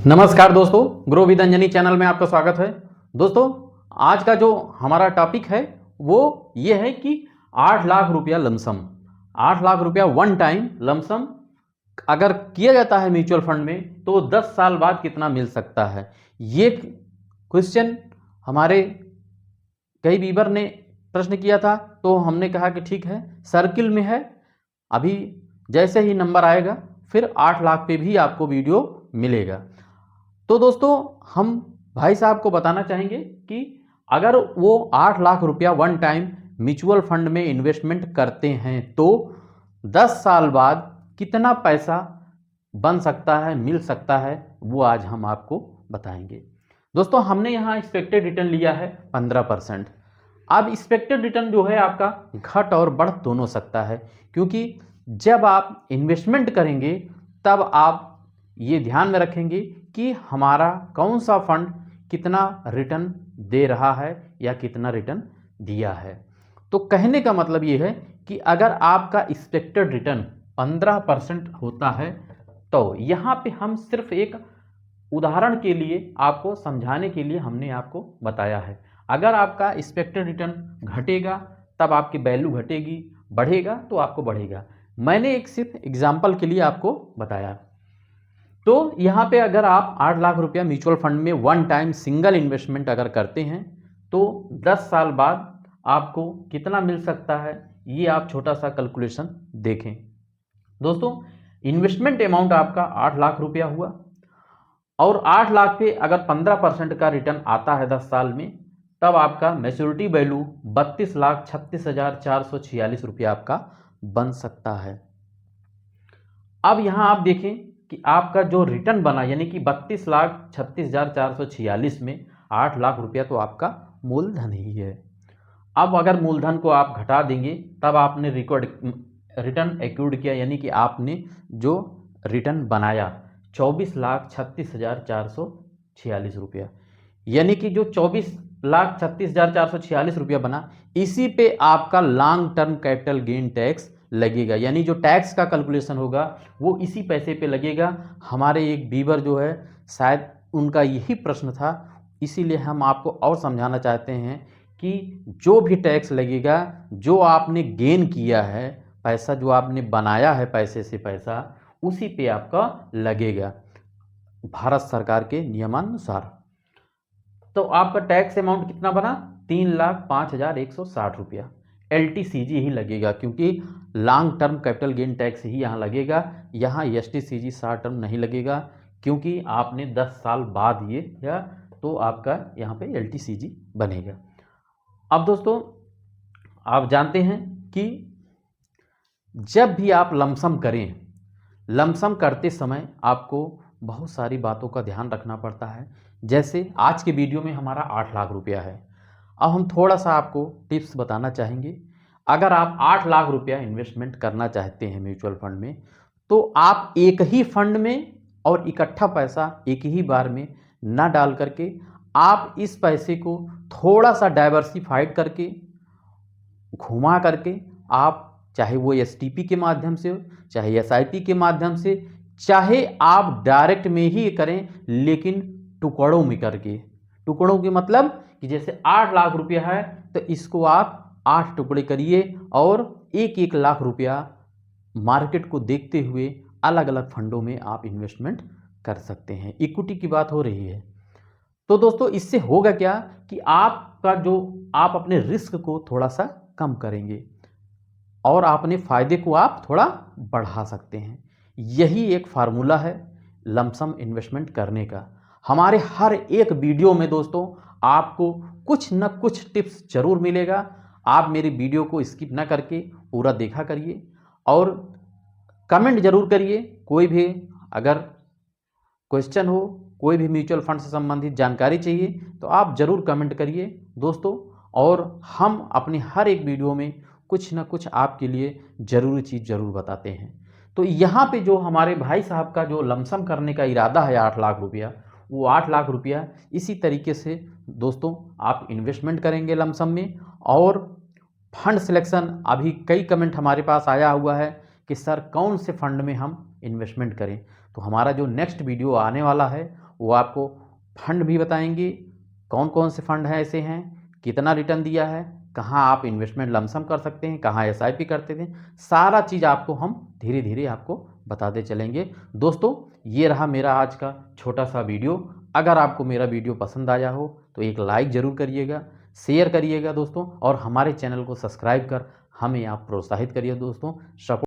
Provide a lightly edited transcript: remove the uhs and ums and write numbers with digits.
नमस्कार दोस्तों, grow with Anjani channel में आपका स्वागत है। दोस्तों, आज का जो हमारा टॉपिक है वो ये है कि 8 लाख रुपया लमसम, 8 लाख रुपया वन टाइम लमसम अगर किया जाता है म्यूचुअल फंड में तो 10 साल बाद कितना मिल सकता है। ये क्वेश्चन हमारे कई व्यूअर ने प्रश्न किया था, तो हमने कहा कि ठीक है, सर्किल में है, अभी जैसे ही नंबर आएगा फिर 8 लाख पे भी आपको वीडियो मिलेगा। तो दोस्तों, हम भाई साहब को बताना चाहेंगे कि अगर वो 8 लाख रुपया वन टाइम म्यूचुअल फंड में इन्वेस्टमेंट करते हैं तो 10 साल बाद कितना पैसा बन सकता है, मिल सकता है, वो आज हम आपको बताएंगे। दोस्तों, हमने यहाँ एक्सपेक्टेड रिटर्न लिया है 15%। अब एक्सपेक्टेड रिटर्न जो है आपका घट और बढ़ दोनों सकता है, क्योंकि जब आप इन्वेस्टमेंट करेंगे तब आप ये ध्यान में रखेंगे कि हमारा कौन सा फंड कितना रिटर्न दे रहा है या कितना रिटर्न दिया है। तो कहने का मतलब ये है कि अगर आपका एक्सपेक्टेड रिटर्न 15% होता है तो यहाँ पे हम सिर्फ एक उदाहरण के लिए आपको समझाने के लिए हमने आपको बताया है। अगर आपका एक्सपेक्टेड रिटर्न घटेगा तब आपकी वैल्यू घटेगी, बढ़ेगा तो आपको बढ़ेगा। मैंने एक सिर्फ एग्जाम्पल के लिए आपको बताया। तो यहाँ पे अगर आप 8 लाख रुपया म्यूचुअल फंड में वन टाइम सिंगल इन्वेस्टमेंट अगर करते हैं तो 10 साल बाद आपको कितना मिल सकता है, ये आप छोटा सा कैलकुलेशन देखें। दोस्तों, इन्वेस्टमेंट अमाउंट आपका 8 लाख रुपया हुआ और 8 लाख पे अगर 15% का रिटर्न आता है 10 साल में, तब आपका मैच्योरिटी वैल्यू 32,36,446 रुपया आपका बन सकता है। अब यहाँ आप देखें कि आपका जो रिटर्न बना, यानी कि 32,36,446 में 8 लाख रुपया तो आपका मूलधन ही है। अब अगर मूलधन को आप घटा देंगे तब आपने रिटर्न एक्यूर्ड किया, यानी कि आपने जो रिटर्न बनाया 24,36,446 रुपया, यानी कि जो 24,36,446 रुपया बना, इसी पे आपका long term capital gain tax लगेगा। यानी जो टैक्स का कैलकुलेशन होगा वो इसी पैसे पे लगेगा। हमारे एक व्यूअर जो है, शायद उनका यही प्रश्न था, इसीलिए हम आपको और समझाना चाहते हैं कि जो भी टैक्स लगेगा, जो आपने गेन किया है, पैसा जो आपने बनाया है, पैसे से पैसा, उसी पे आपका लगेगा भारत सरकार के नियमानुसार। तो आपका टैक्स अमाउंट कितना बना? 3,05,160 रुपया। LTCG ही लगेगा, क्योंकि long term capital gain tax ही यहाँ लगेगा। यहाँ STCG शॉर्ट टर्म नहीं लगेगा, क्योंकि आपने 10 साल बाद ये या तो आपका यहाँ पे LTCG बनेगा। अब दोस्तों, आप जानते हैं कि जब भी आप लमसम करें, लमसम करते समय आपको बहुत सारी बातों का ध्यान रखना पड़ता है। जैसे आज के वीडियो में हमारा 8 लाख रुपया है। अब हम थोड़ा सा आपको टिप्स बताना चाहेंगे। अगर आप 8 लाख रुपया इन्वेस्टमेंट करना चाहते हैं म्यूचुअल फंड में, तो आप एक ही फंड में और इकट्ठा पैसा एक ही बार में ना डाल करके आप इस पैसे को थोड़ा सा डाइवर्सिफाइड करके, घुमा करके, आप चाहे वो STP के माध्यम से हो, चाहे SIP के माध्यम से, चाहे आप डायरेक्ट में ही करें, लेकिन टुकड़ों में करके। टुकड़ों के मतलब कि जैसे 8 लाख रुपया है तो इसको आप 8 टुकड़े करिए और 1-1 लाख रुपया मार्केट को देखते हुए अलग अलग फंडों में आप इन्वेस्टमेंट कर सकते हैं। इक्विटी की बात हो रही है। तो दोस्तों, इससे होगा क्या कि आपका जो आप अपने रिस्क को थोड़ा सा कम करेंगे और अपने फायदे को आप थोड़ा बढ़ा सकते हैं। यही एक फार्मूला है लमसम इन्वेस्टमेंट करने का। हमारे हर एक वीडियो में दोस्तों आपको कुछ न कुछ टिप्स जरूर मिलेगा। आप मेरी वीडियो को स्किप ना करके पूरा देखा करिए और कमेंट जरूर करिए। कोई भी अगर क्वेश्चन हो, कोई भी म्यूचुअल फंड से संबंधित जानकारी चाहिए तो आप जरूर कमेंट करिए दोस्तों। और हम अपने हर एक वीडियो में कुछ ना कुछ आपके लिए ज़रूरी चीज़ ज़रूर बताते हैं। तो यहाँ पे जो हमारे भाई साहब का जो लमसम करने का इरादा है 8 लाख रुपया, वो 8 लाख रुपया इसी तरीके से दोस्तों आप इन्वेस्टमेंट करेंगे लमसम में। और फंड सिलेक्शन, अभी कई कमेंट हमारे पास आया हुआ है कि सर कौन से फंड में हम इन्वेस्टमेंट करें, तो हमारा जो नेक्स्ट वीडियो आने वाला है वो आपको फंड भी बताएंगे, कौन कौन से फंड हैं ऐसे हैं, कितना रिटर्न दिया है, कहाँ आप इन्वेस्टमेंट लमसम कर सकते हैं, कहाँ एसआईपी करते थे, सारा चीज़ आपको हम धीरे धीरे आपको बताते चलेंगे। दोस्तों ये रहा मेरा आज का छोटा सा वीडियो। अगर आपको मेरा वीडियो पसंद आया हो तो एक लाइक ज़रूर करिएगा, शेयर करिएगा दोस्तों, और हमारे चैनल को सब्सक्राइब कर हमें आप प्रोत्साहित करिए दोस्तों।